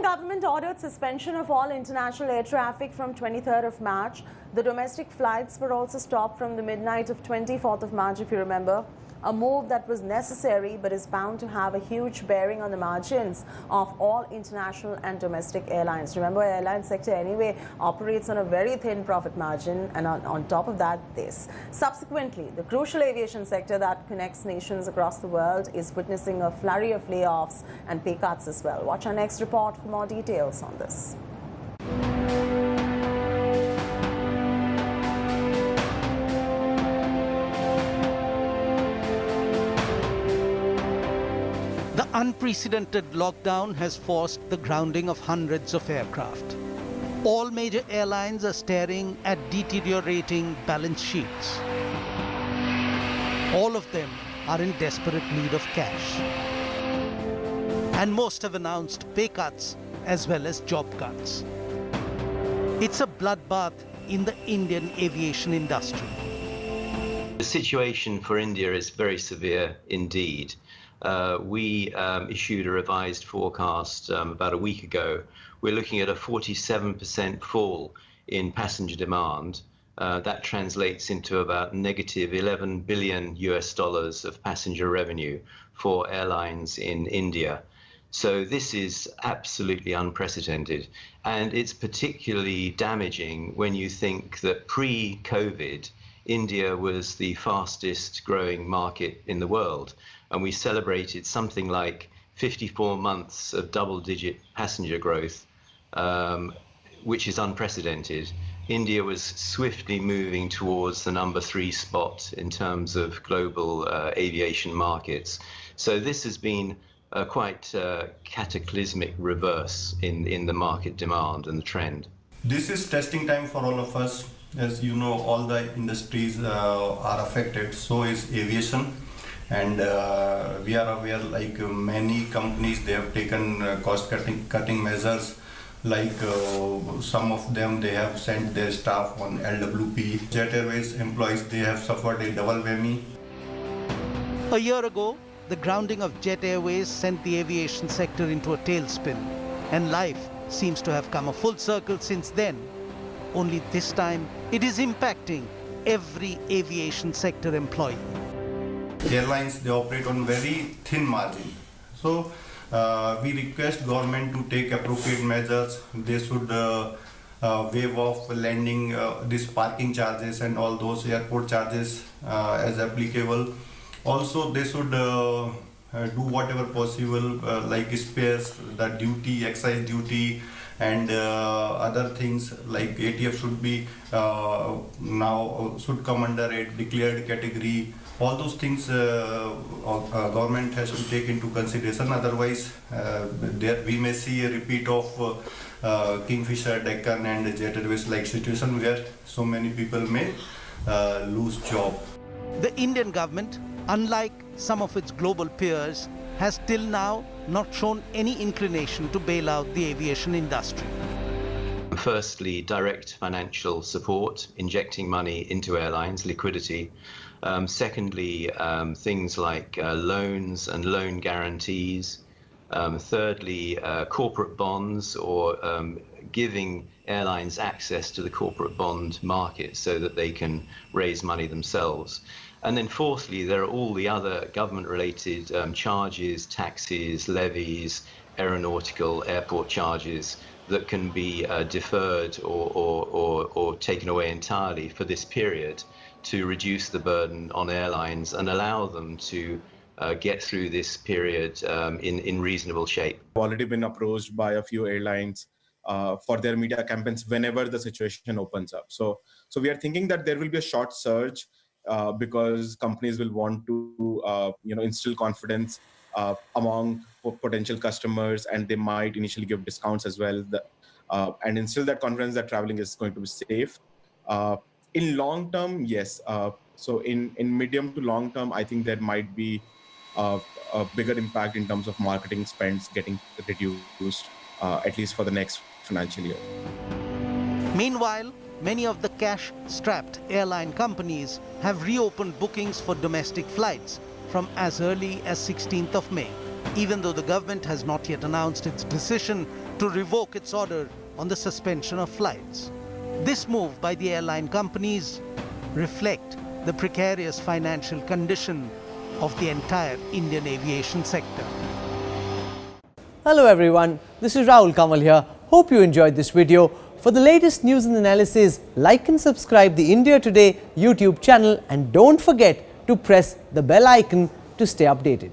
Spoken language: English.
government ordered suspension of all international air traffic from 23rd of March. The domestic flights were also stopped from the midnight of 24th of March, if you remember. A move that was necessary but is bound to have a huge bearing on the margins of all international and domestic airlines. Remember, airline sector anyway operates on a very thin profit margin, and on top of that, this. Subsequently, the crucial aviation sector that connects nations across the world is witnessing a flurry of layoffs and pay cuts as well. Watch our next report for more details on this. The unprecedented lockdown has forced the grounding of hundreds of aircraft. All major airlines are staring at deteriorating balance sheets. All of them are in desperate need of cash. And most have announced pay cuts as well as job cuts. It's a bloodbath in the Indian aviation industry. The situation for India is very severe indeed. We issued a revised forecast about a week ago. We're looking at a 47% fall in passenger demand. That translates into about negative $11 billion of passenger revenue for airlines in India. So this is absolutely unprecedented, and it's particularly damaging when you think that pre-COVID, India was the fastest growing market in the world, and we celebrated something like 54 months of double-digit passenger growth, which is unprecedented. India was swiftly moving towards the #3 spot in terms of global aviation markets. So this has been a quite cataclysmic reverse in the market demand and the trend. This is testing time for all of us. As you know, all the industries are affected, so is aviation. And we are aware, like many companies, they have taken cost cutting measures. Like some of them, they have sent their staff on LWP. Jet Airways employees, they have suffered a double whammy. A year ago, the grounding of Jet Airways sent the aviation sector into a tailspin, and life seems to have come a full circle since then. Only this time, it is impacting every aviation sector employee. Airlines, they operate on very thin margin. So we request government to take appropriate measures. They should waive off landing, these parking charges and all those airport charges as applicable. Also, they should do whatever possible, like spares, the duty, excise duty, and other things like ATF should be now should come under a declared category. All those things government has to take into consideration. Otherwise, there we may see a repeat of Kingfisher, Deccan, and Jet Airways like situation where so many people may lose job. The Indian government, unlike some of its global peers, has till now not shown any inclination to bail out the aviation industry. Firstly, direct financial support, injecting money into airlines, liquidity. Secondly, things like loans and loan guarantees. Thirdly, corporate bonds, or giving airlines access to the corporate bond market so that they can raise money themselves. And then fourthly, there are all the other government-related charges, taxes, levies, aeronautical, airport charges that can be deferred or taken away entirely for this period to reduce the burden on airlines and allow them to get through this period in reasonable shape. I've already been approached by a few airlines for their media campaigns whenever the situation opens up. So we are thinking that there will be a short surge because companies will want to instill confidence among potential customers, and they might initially give discounts as well, and instill that confidence that traveling is going to be safe. In long term, yes. So in medium to long term, I think there might be a bigger impact in terms of marketing spends getting reduced, at least for the next financial year. Meanwhile, many of the cash-strapped airline companies have reopened bookings for domestic flights from as early as 16th of May. even though the government has not yet announced its decision to revoke its order on the suspension of flights. This move by the airline companies reflect the precarious financial condition of the entire Indian aviation sector. Hello everyone, this is Rahul Kamal here. Hope you enjoyed this video. For the latest news and analysis, like and subscribe the India Today YouTube channel and don't forget to press the bell icon to stay updated.